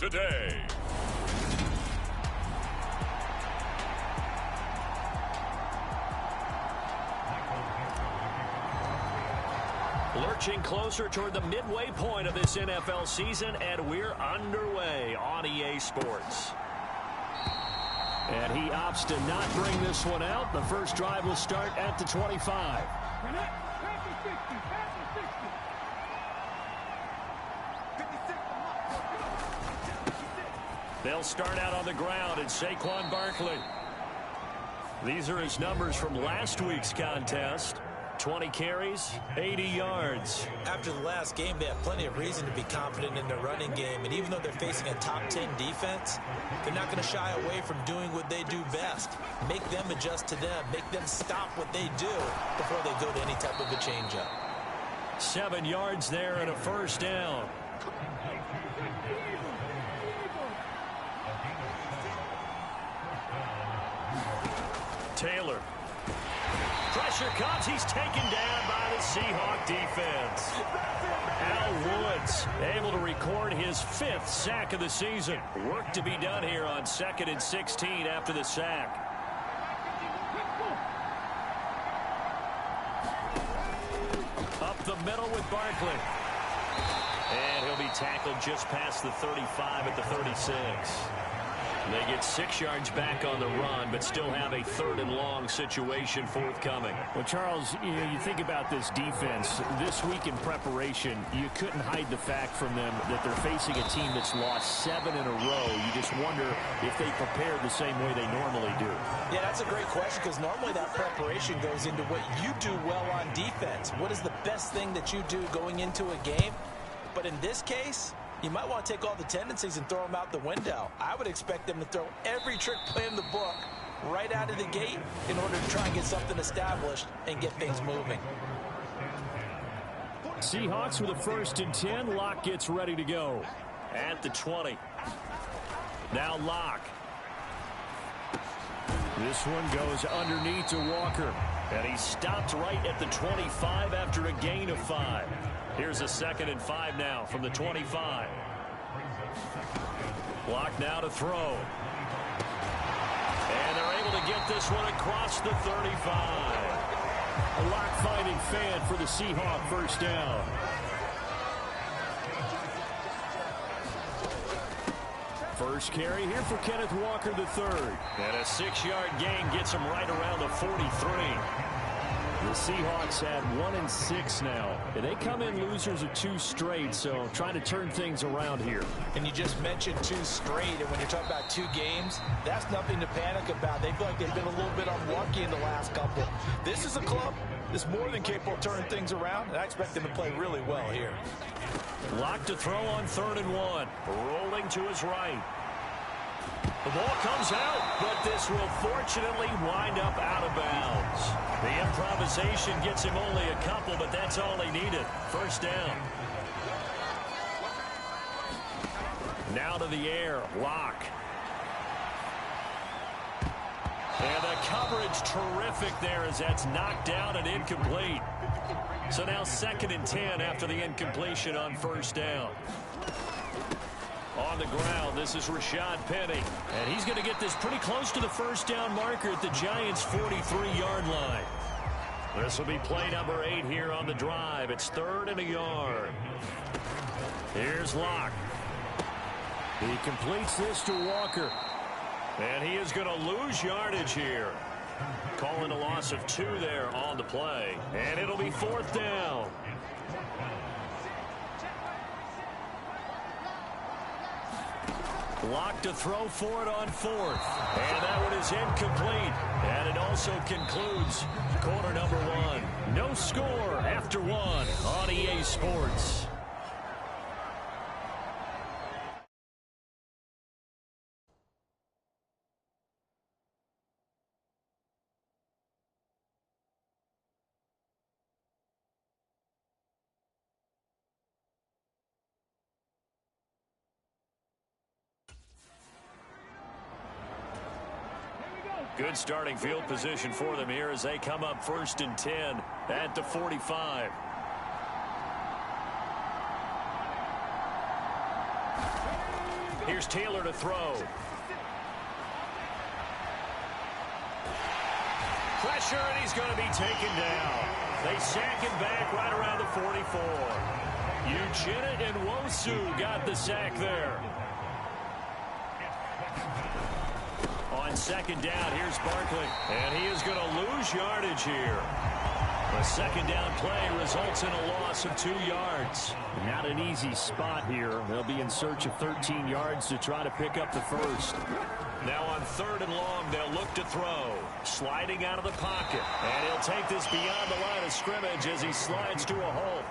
today. Lurching closer toward the midway point of this NFL season, and we're underway on EA Sports. And he opts to not bring this one out. The first drive will start at the 25. They'll start out on the ground, and Saquon Barkley. These are his numbers from last week's contest. 20 carries, 80 yards. After the last game, they have plenty of reason to be confident in their running game. And even though they're facing a top 10 defense, they're not going to shy away from doing what they do best. Make them adjust to them. Make them stop what they do before they go to any type of a changeup. 7 yards there and a first down. Taylor. Pressure comes. He's taken down by the Seahawks defense. Al Woods able to record his 5th sack of the season. Work to be done here on 2nd and 16 after the sack. Up the middle with Barkley. And he'll be tackled just past the 35 at the 36. They get 6 yards back on the run, but still have a 3rd and long situation forthcoming. Well, Charles, you think about this defense. This week in preparation, you couldn't hide the fact from them that they're facing a team that's lost 7 in a row. You just wonder if they prepared the same way they normally do. Yeah, that's a great question, because normally that preparation goes into what you do well on defense. What is the best thing that you do going into a game? But in this case, you might want to take all the tendencies and throw them out the window. I would expect them to throw every trick play in the book right out of the gate in order to try and get something established and get things moving. Seahawks with a 1st and 10. Locke gets ready to go. At the 20. Now Locke. This one goes underneath to Walker. And he stopped right at the 25 after a gain of 5. Here's a 2nd and 5 now from the 25. Locke now to throw. And they're able to get this one across the 35. A Locke-finding fan for the Seahawks first down. First carry here for Kenneth Walker III. And a 6-yard gain gets him right around the 43. The Seahawks had 1 and 6 now. And they come in losers of 2 straight, so trying to turn things around here. And you just mentioned 2 straight, and when you're talking about 2 games, that's nothing to panic about. They feel like they've been a little bit unlucky in the last couple. This is a club that's more than capable of turning things around, and I expect them to play really well here. Locke to throw on 3rd and 1. Rolling to his right. The ball comes out, but this will fortunately wind up out of bounds. The improvisation gets him only a couple, but that's all he needed. First down. Now to the air, Locke. And the coverage terrific there as that's knocked down and incomplete. So now 2nd and 10 after the incompletion on first down. On the ground, this is Rashad Penny. And he's going to get this pretty close to the first down marker at the Giants' 43-yard line. This will be play number 8 here on the drive. It's 3rd and a yard. Here's Locke. He completes this to Walker. And he is going to lose yardage here. Calling a loss of 2 there on the play. And it'll be 4th down. Locke to throw for it on 4th. And that one is incomplete. And it also concludes quarter number 1. No score after 1 on EA Sports. Good starting field position for them here as they come up 1st and 10 at the 45. Here's Taylor to throw. Pressure, and he's going to be taken down. They sack him back right around the 44. Uchenna and Nwosu got the sack there. On second down, here's Barkley. And he is going to lose yardage here. A second down play results in a loss of 2 yards. Not an easy spot here. They'll be in search of 13 yards to try to pick up the first. Now on 3rd and long, they'll look to throw. Sliding out of the pocket. And he'll take this beyond the line of scrimmage as he slides to a halt.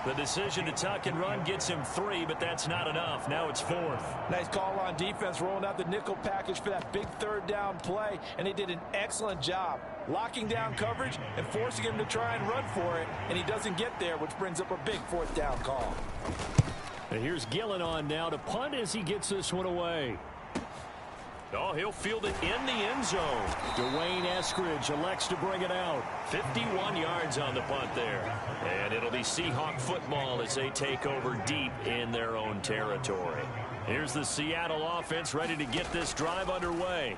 The decision to tuck and run gets him 3, but that's not enough. Now it's 4th. Nice call on defense, rolling out the nickel package for that big 3rd down play, and they did an excellent job locking down coverage and forcing him to try and run for it, and he doesn't get there, which brings up a big 4th down call. And here's Gillen on now to punt as he gets this one away. Oh, he'll field it in the end zone. Dwayne Eskridge elects to bring it out. 51 yards on the punt there. And it'll be Seahawk football as they take over deep in their own territory. Here's the Seattle offense ready to get this drive underway.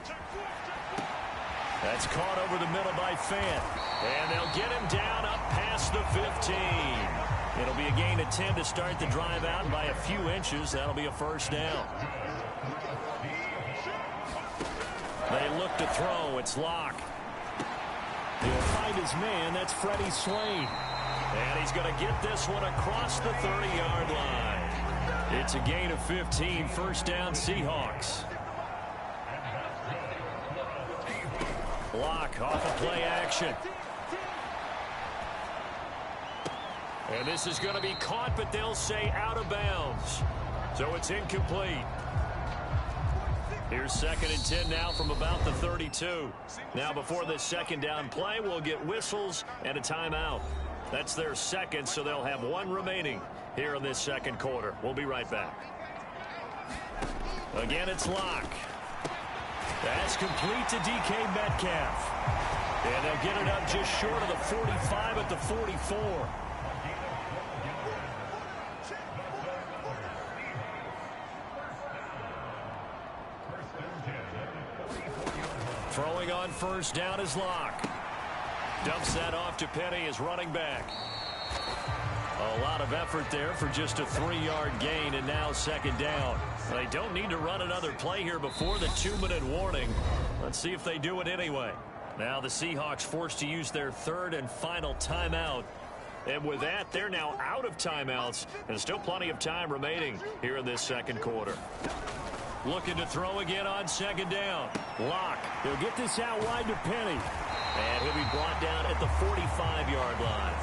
That's caught over the middle by Fant. And they'll get him down up past the 15. It'll be a gain of 10 to start the drive out, and by a few inches, that'll be a first down. They look to throw. It's Locke. He'll find his man. That's Freddie Swain. And he's going to get this one across the 30-yard line. It's a gain of 15. First down, Seahawks. Locke off of play action. And this is going to be caught, but they'll say out of bounds. So it's incomplete. Here's 2nd and 10 now from about the 32. Now before this second down play, we'll get whistles and a timeout. That's their second, so they'll have 1 remaining here in this second quarter. We'll be right back. Again, it's Locke. That's complete to DK Metcalf. And they'll get it up just short of the 45 at the 44. Throwing on first down is Locke. Dumps that off to Penny as running back. A lot of effort there for just a 3-yard gain, and now second down. They don't need to run another play here before the 2-minute warning. Let's see if they do it anyway. Now the Seahawks forced to use their 3rd and final timeout. And with that, they're now out of timeouts, and still plenty of time remaining here in this second quarter. Looking to throw again on second down. Locke. He'll get this out wide to Penny. And he'll be brought down at the 45-yard line.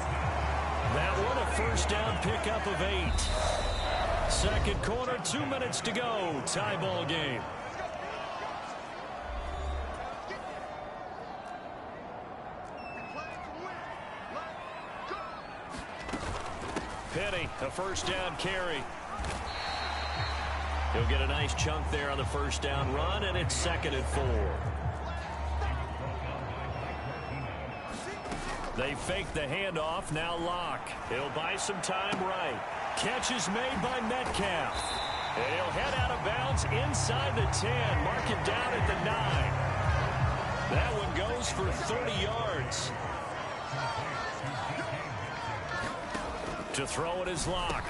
That one a first down pickup of 8. Second quarter, 2 minutes to go. Tie ball game. Penny, a first down carry. He'll get a nice chunk there on the first down run, and it's 2nd and 4. They fake the handoff. Now Locke. He'll buy some time right. Catch is made by Metcalf. And he'll head out of bounds inside the 10. Mark him down at the 9. That one goes for 30 yards. To throw it is Locke.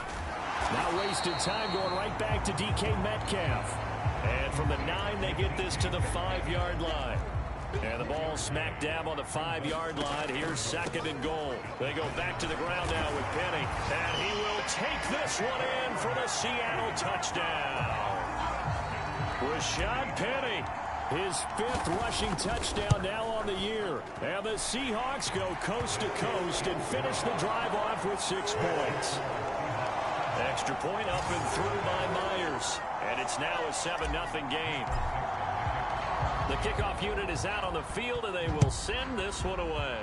Not wasted time going right back to DK Metcalf. And from the 9, they get this to the 5-yard line. And the ball smack dab on the 5-yard line. Here's 2nd and goal. They go back to the ground now with Penny. And he will take this one in for the Seattle touchdown. Rashad Penny. His 5th rushing touchdown now on the year. And the Seahawks go coast to coast and finish the drive off with 6 points. Extra point up and through by Myers. And it's now a 7-0 game. The kickoff unit is out on the field, and they will send this one away.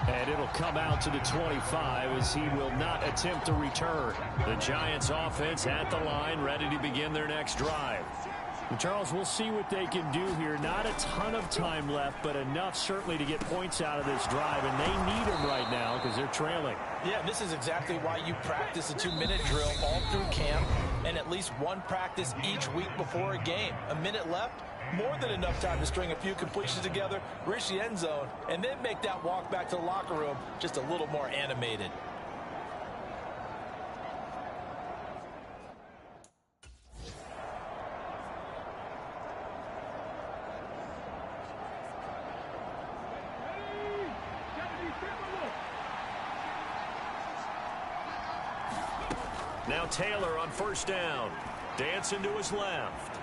And it'll come out to the 25 as he will not attempt to return. The Giants offense at the line, ready to begin their next drive. Charles, we'll see what they can do here. Not a ton of time left, but enough certainly to get points out of this drive, and they need them right now because they're trailing. Yeah, this is exactly why you practice a 2-minute drill all through camp and at least one practice each week before a game. A minute left, more than enough time to string a few completions together, reach the end zone, and then make that walk back to the locker room just a little more animated. Now Taylor on first down. Dancing to his left.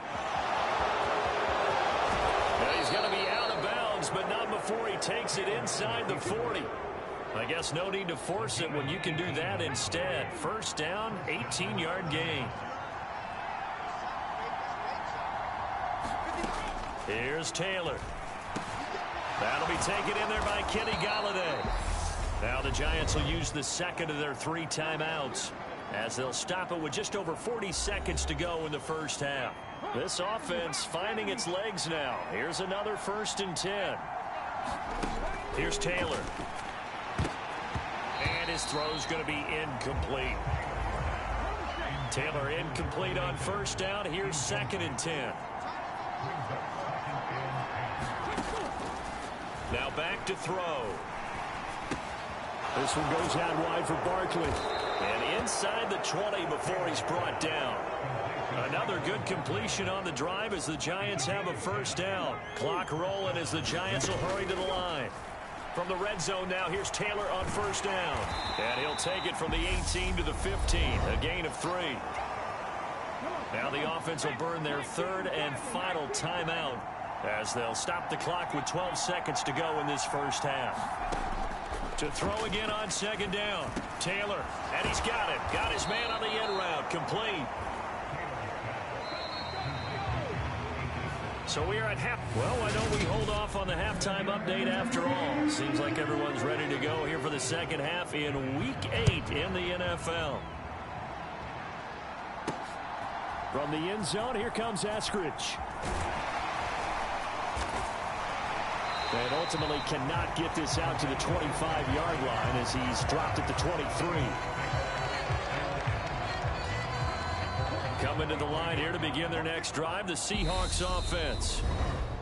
Now he's going to be out of bounds, but not before he takes it inside the 40. I guess no need to force it when you can do that instead. First down, 18-yard gain. Here's Taylor. That'll be taken in there by Kenny Galladay. Now the Giants will use the second of their 3 timeouts, as they'll stop it with just over 40 seconds to go in the first half. This offense finding its legs now. Here's another 1st and 10. Here's Taylor. And his throw's going to be incomplete. Taylor incomplete on first down. Here's 2nd and 10. Now back to throw. This one goes out wide for Barkley. And inside the 20 before he's brought down. Another good completion on the drive as the Giants have a first down. Clock rolling as the Giants will hurry to the line. From the red zone now, here's Taylor on first down. And he'll take it from the 18 to the 15, a gain of 3. Now the offense will burn their 3rd and final timeout as they'll stop the clock with 12 seconds to go in this first half. To throw again on 2nd down. Taylor, and he's got it. Got his man on the end route. Complete. So we are at half. Well, why don't we hold off on the halftime update after all? Seems like everyone's ready to go here for the second half in Week 8 in the NFL. From the end zone, here comes Eskridge. And ultimately cannot get this out to the 25-yard line as he's dropped at the 23. Coming to the line here to begin their next drive, the Seahawks offense.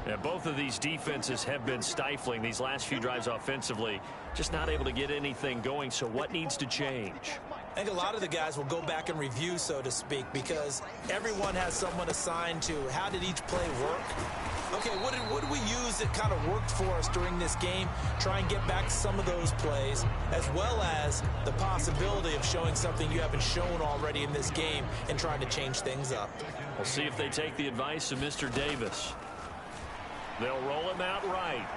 And both of these defenses have been stifling these last few drives offensively. Just not able to get anything going, so what needs to change? I think a lot of the guys will go back and review, so to speak, because everyone has someone assigned to how did each play work. Okay, what did we use that kind of worked for us during this game? Try and get back some of those plays, as well as the possibility of showing something you haven't shown already in this game and trying to change things up. We'll see if they take the advice of Mr. Davis. They'll roll him out right.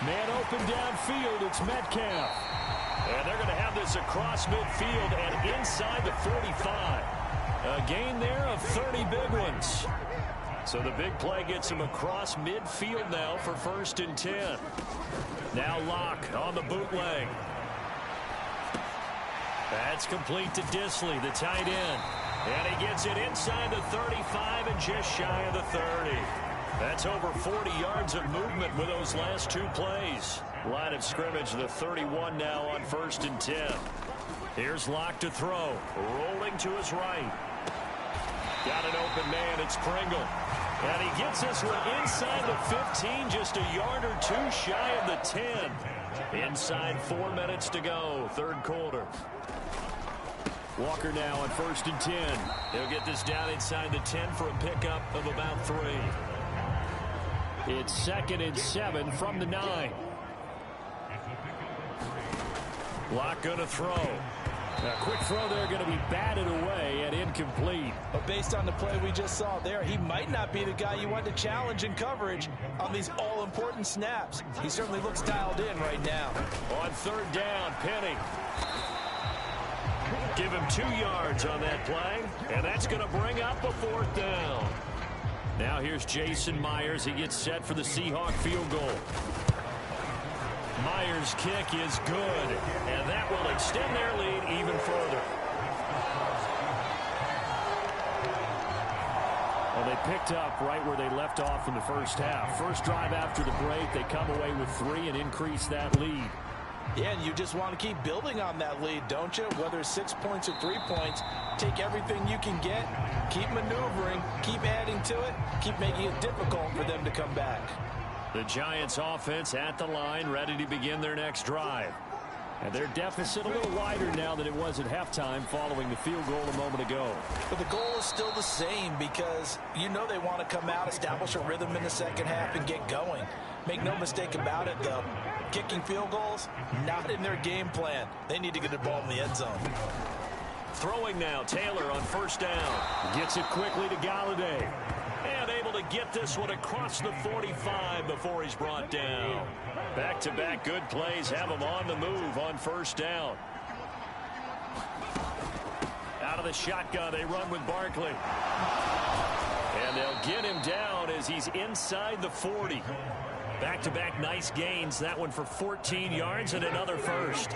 Man open downfield, it's Metcalf. And they're going to have this across midfield and inside the 45. A gain there of 30 big ones. So the big play gets him across midfield now for 1st and 10. Now Locke on the bootleg. That's complete to Disley, the tight end. And he gets it inside the 35 and just shy of the 30. That's over 40 yards of movement with those last 2 plays. Line of scrimmage, the 31 now on 1st and 10. Here's Locke to throw. Rolling to his right. Got an open man, it's Pringle. And he gets this one inside the 15, just a yard or 2 shy of the 10. Inside 4 minutes to go, 3rd quarter. Walker now on 1st and 10. He'll get this down inside the 10 for a pickup of about 3. It's 2nd and 7 from the 9. Locke gonna throw. A quick throw there, going to be batted away and incomplete. But based on the play we just saw there, he might not be the guy you want to challenge in coverage on these all-important snaps. He certainly looks dialed in right now. On 3rd down, Penny. Give him 2 yards on that play, and that's going to bring up a 4th down. Now here's Jason Myers. He gets set for the Seahawk field goal. Myers' kick is good, and that will extend their lead even further. they picked up right where they left off in the first half. First drive after the break, they come away with 3 and increase that lead. Yeah, and you just want to keep building on that lead, don't you? Whether it's 6 points or 3 points, take everything you can get, keep maneuvering, keep adding to it, keep making it difficult for them to come back. The Giants offense at the line, ready to begin their next drive. And their deficit a little wider now than it was at halftime following the field goal a moment ago. But the goal is still the same because you know they want to come out, establish a rhythm in the second half, and get going. Make no mistake about it, though. Kicking field goals, not in their game plan. They need to get the ball in the end zone. Throwing now, Taylor on first down. Gets it quickly to Galladay. And able to get this one across the 45 before he's brought down. Back-to-back good plays have him on the move on first down. Out of the shotgun, they run with Barkley. And they'll get him down as he's inside the 40. Back-to-back nice gains. That one for 14 yards and another first.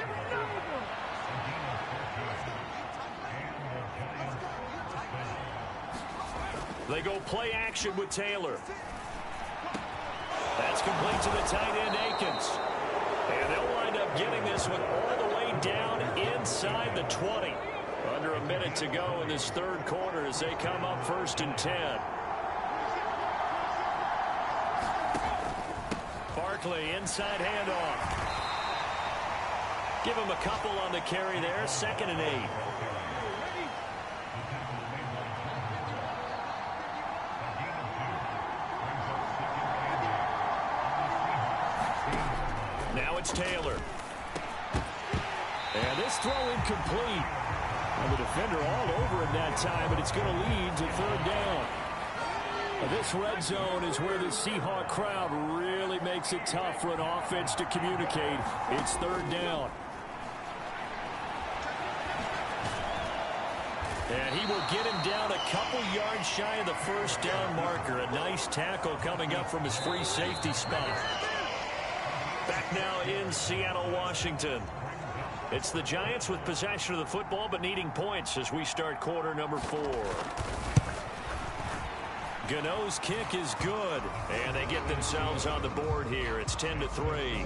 They go play action with Taylor. That's complete to the tight end, Akins. And they'll wind up getting this one all the way down inside the 20. Under a minute to go in this third quarter as they come up 1st and 10. Barkley, inside handoff. Give him a couple on the carry there. 2nd and 8. Now it's Taylor. And this throw incomplete. And the defender all over it that time, but it's going to lead to 3rd down. This red zone is where the Seahawks crowd really makes it tough for an offense to communicate. It's 3rd down. And he will get him down a couple yards shy of the 1st down marker. A nice tackle coming up from his free safety spot. Back now in Seattle, Washington. It's the Giants with possession of the football but needing points as we start quarter number 4. Gano's kick is good, and they get themselves on the board here. It's 10-3.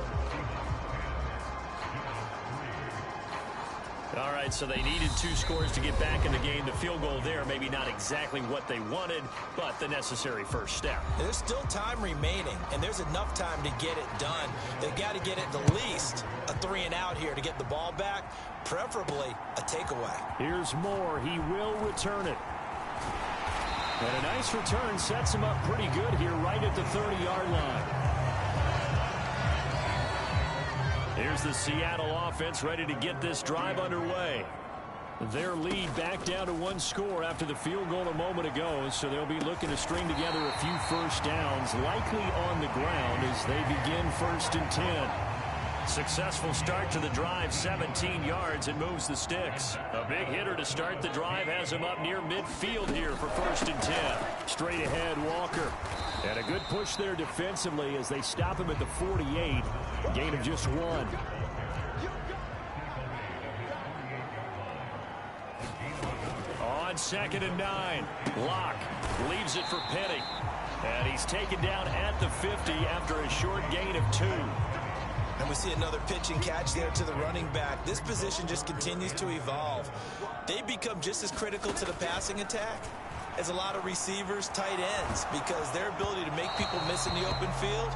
All right, so they needed 2 scores to get back in the game. The field goal there, maybe not exactly what they wanted, but the necessary first step. There's still time remaining, and there's enough time to get it done. They've got to get it at least a 3 and out here to get the ball back, preferably a takeaway. Here's Moore. He will return it. And a nice return sets him up pretty good here right at the 30-yard line. Here's the Seattle offense ready to get this drive underway. Their lead back down to 1 score after the field goal a moment ago, so they'll be looking to string together a few first downs, likely on the ground as they begin 1st and 10. Successful start to the drive, 17 yards, and moves the sticks. A big hitter to start the drive has him up near midfield here for 1st and 10. Straight ahead, Walker. And a good push there defensively as they stop him at the 48. Gain of just 1. On 2nd and 9, Locke leaves it for Penny. And he's taken down at the 50 after a short gain of 2. And we see another pitch and catch there to the running back. This position just continues to evolve. They become just as critical to the passing attack as a lot of receivers, tight ends, because their ability to make people miss in the open field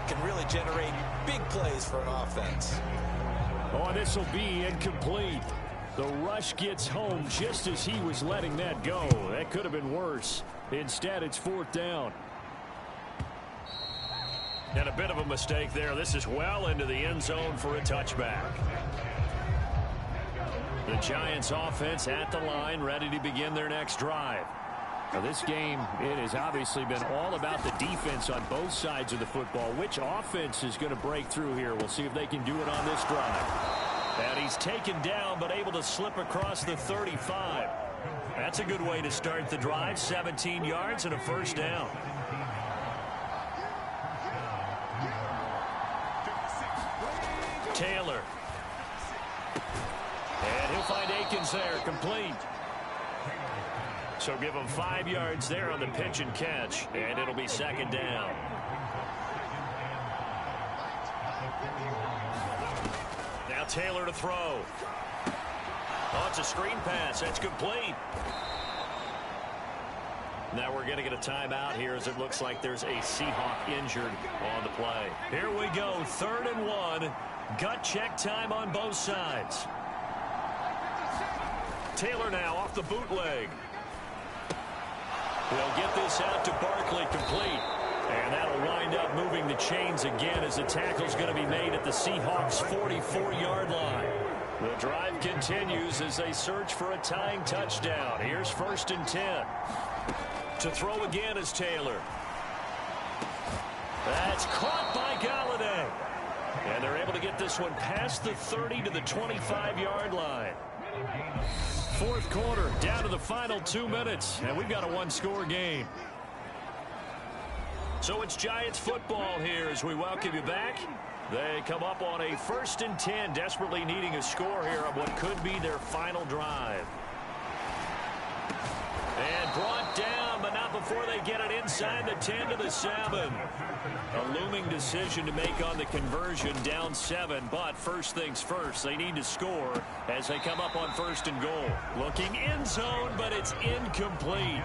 can really generate big plays for an offense. Oh, this will be incomplete. The rush gets home just as he was letting that go. That could have been worse. Instead, it's 4th down. And a bit of a mistake there. This is well into the end zone for a touchback. The Giants offense at the line, ready to begin their next drive. Now this game, it has obviously been all about the defense on both sides of the football. Which offense is going to break through here? We'll see if they can do it on this drive. And he's taken down but able to slip across the 35. That's a good way to start the drive. 17 yards and a 1st down. Taylor. And he'll find Akins there, complete. So give them 5 yards there on the pitch and catch, and it'll be second down. Now Taylor to throw. Oh, it's a screen pass. That's complete. Now we're going to get a timeout here as it looks like there's a Seahawk injured on the play. Here we go, 3rd and 1. Gut check time on both sides. Taylor now off the bootleg. They'll get this out to Barkley, complete. And that'll wind up moving the chains again as the tackle's going to be made at the Seahawks' 44-yard line. The drive continues as they search for a tying touchdown. Here's 1st and 10. To throw again is Taylor. That's caught by Galladay. And they're able to get this one past the 30 to the 25-yard line. 4th quarter, down to the final 2 minutes, and we've got a 1-score game. So it's Giants football here as we welcome you back. They come up on a 1st and 10, desperately needing a score here on what could be their final drive. And brought down, but not before they get it inside the 10 to the 7. A looming decision to make on the conversion, down 7. But first things first, they need to score as they come up on 1st and goal. Looking end zone, but it's incomplete.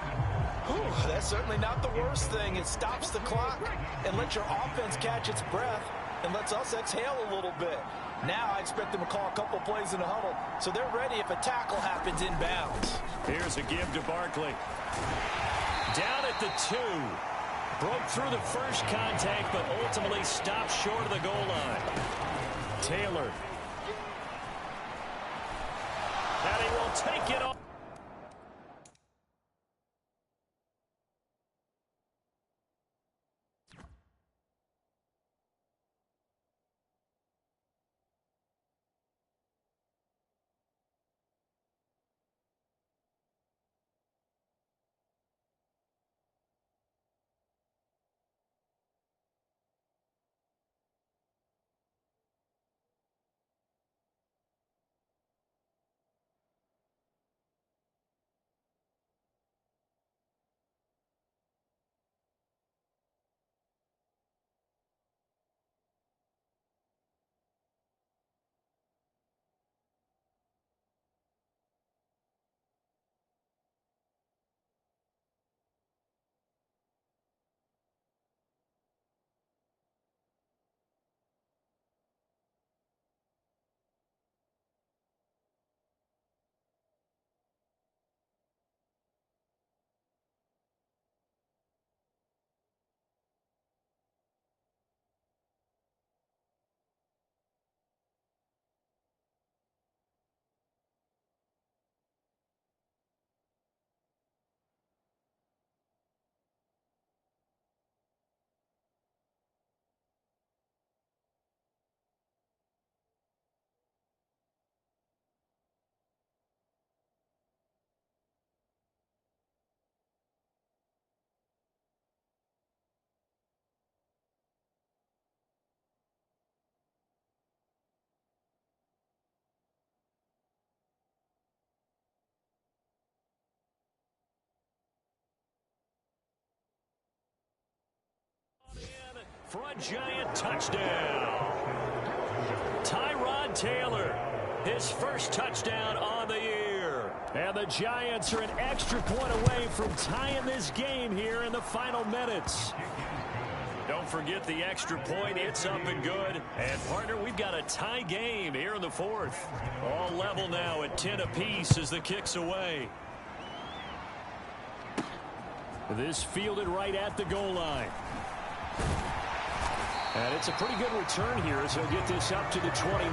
Whew, that's certainly not the worst thing. It stops the clock and lets your offense catch its breath and lets us exhale a little bit. Now I expect them to call a couple plays in a huddle, so they're ready if a tackle happens inbounds. Here's a give to Barkley. Down at the 2. Broke through the first contact, but ultimately stopped short of the goal line. Taylor. And he will take it off. For a Giant touchdown. Tyrod Taylor, his first touchdown on the year. And the Giants are an extra point away from tying this game here in the final minutes. Don't forget the extra point. It's up and good. And, partner, we've got a tie game here in the 4th. All level now at 10 apiece as the kick's away. This fielded right at the goal line. And it's a pretty good return here as he'll get this up to the 29.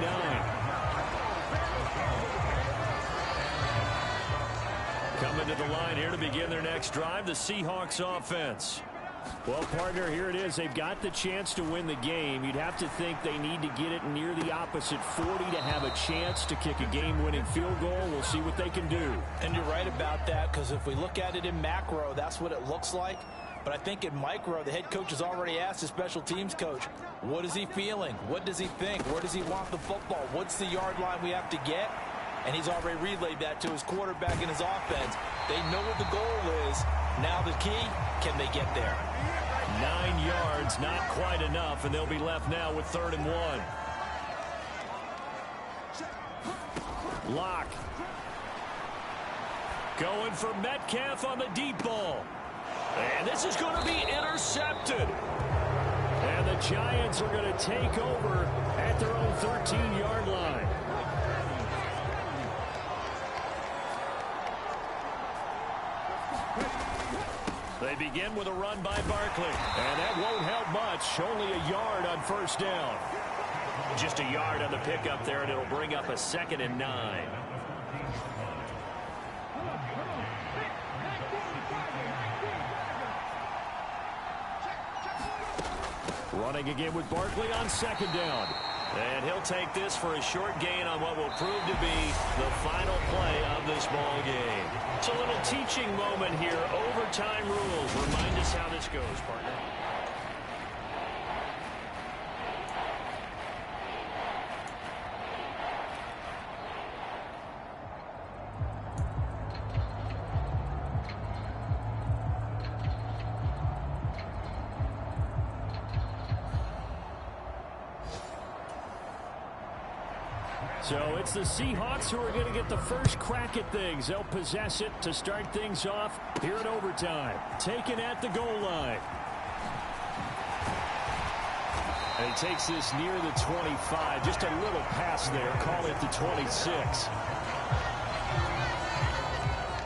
Coming to the line here to begin their next drive, the Seahawks offense. Well, partner, here it is. They've got the chance to win the game. You'd have to think they need to get it near the opposite 40 to have a chance to kick a game-winning field goal. We'll see what they can do. And you're right about that, because if we look at it in macro, that's what it looks like. But I think in micro, the head coach has already asked the special teams coach, what is he feeling? What does he think? Where does he want the football? What's the yard line we have to get? And he's already relayed that to his quarterback and his offense. They know what the goal is. Now the key, can they get there? 9 yards, not quite enough, and they'll be left now with 3rd and 1. Lock. Going for Metcalf on the deep ball. And this is going to be intercepted. And the Giants are going to take over at their own 13-yard line. They begin with a run by Barkley. And that won't help much. Only a yard on 1st down. Just a yard on the pickup there, and it'll bring up a 2nd and 9. Running again with Barkley on 2nd down. And he'll take this for a short gain on what will prove to be the final play of this ball game. It's a little teaching moment here. Overtime rules. Remind us how this goes, partner. So it's the Seahawks who are going to get the first crack at things. They'll possess it to start things off here in overtime. Taken at the goal line. And he takes this near the 25. Just a little pass there. Call it the 26.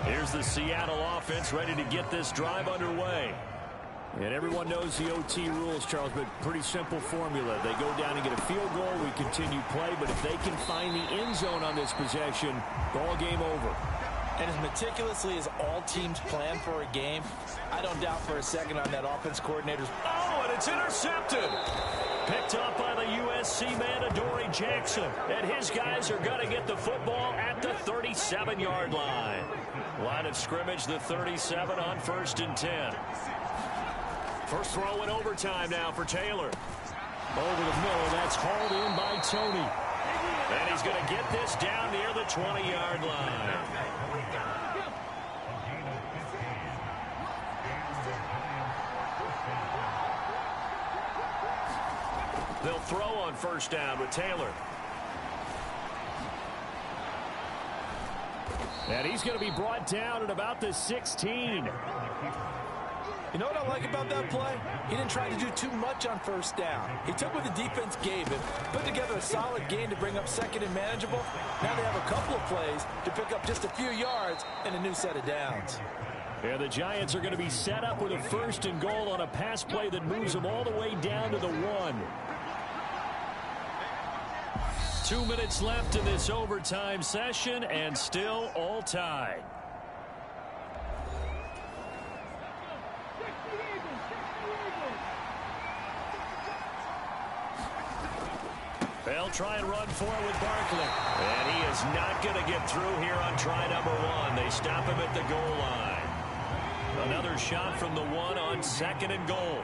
Here's the Seattle offense ready to get this drive underway. And everyone knows the OT rules, Charles, but pretty simple formula. They go down and get a field goal, we continue play, but if they can find the end zone on this possession, ball game over. And as meticulously as all teams plan for a game, I don't doubt for a second on that offense coordinator's... Oh, and it's intercepted! Picked up by the USC man, Adoree Jackson. And his guys are going to get the football at the 37-yard line. Line of scrimmage, the 37 on 1st and 10. First throw in overtime now for Taylor. Over the middle, that's hauled in by Tony. And he's going to get this down near the 20-yard line. They'll throw on 1st down with Taylor. And he's going to be brought down at about the 16. You know what I like about that play? He didn't try to do too much on 1st down. He took what the defense gave him, put together a solid game to bring up 2nd and manageable. Now they have a couple of plays to pick up just a few yards and a new set of downs. Yeah, the Giants are going to be set up with a 1st and goal on a pass play that moves them all the way down to the 1. 2 minutes left in this overtime session, and still all tied. They'll try and run for it with Barkley. And he is not going to get through here on try number 1. They stop him at the goal line. Another shot from the 1 on 2nd and goal.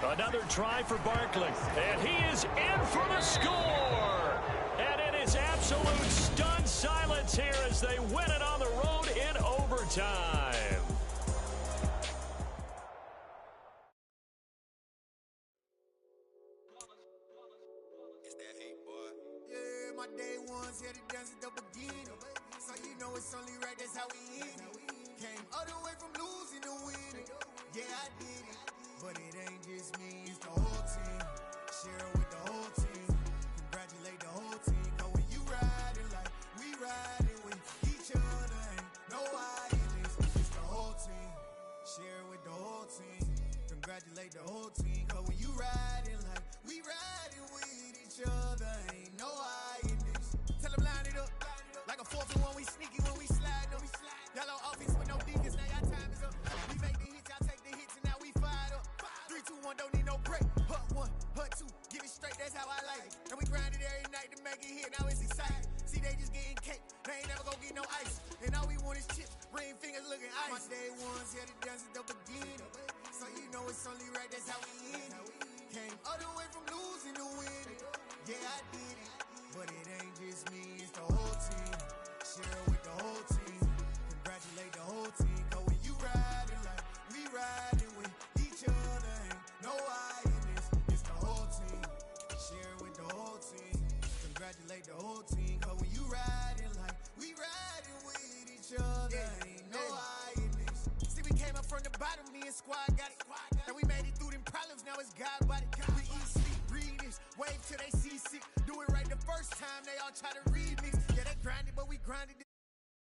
Another try for Barkley. And he is in for the score. And it is absolute stunned silence here as they win it on the road in overtime. My day ones here to dance at the beginning. So you know it's only right, that's how we end it. Came all the way from losing to winning. Yeah, I did it. But it ain't just me, it's the whole team. Share it with the whole team. Congratulate the whole team. Cause when you riding like we riding with each other, ain't no hiding this. It's the whole team. Share it with the whole team. Congratulate the whole team. Cause when you riding like we riding with each other, ain't no hiding this. Tell them line it up. Like a 4th and 1, we sneaky when we slide them. Yellow offense with no defense, now y'all time is up. We make the hits, y'all take the hits, and now we fired up. 3, 2, 1, don't need no break. Hut 1, hut 2, give it straight, that's how I just me, it's the whole team. Share it with the whole team. Congratulate the whole team. Cause when you riding like we riding with each other, ain't no I in this. It's the whole team. Share it with the whole team. Congratulate the whole team. Cause when you riding like we riding with each other, ain't no I in this. See, we came up from the bottom, me and squad got it. And we made it through them problems, now it's God body. We eat, sleep, breathe this. Wave till they see sick. Do it right the first time, they all try to remix. Yeah, they grinded, but we grinded.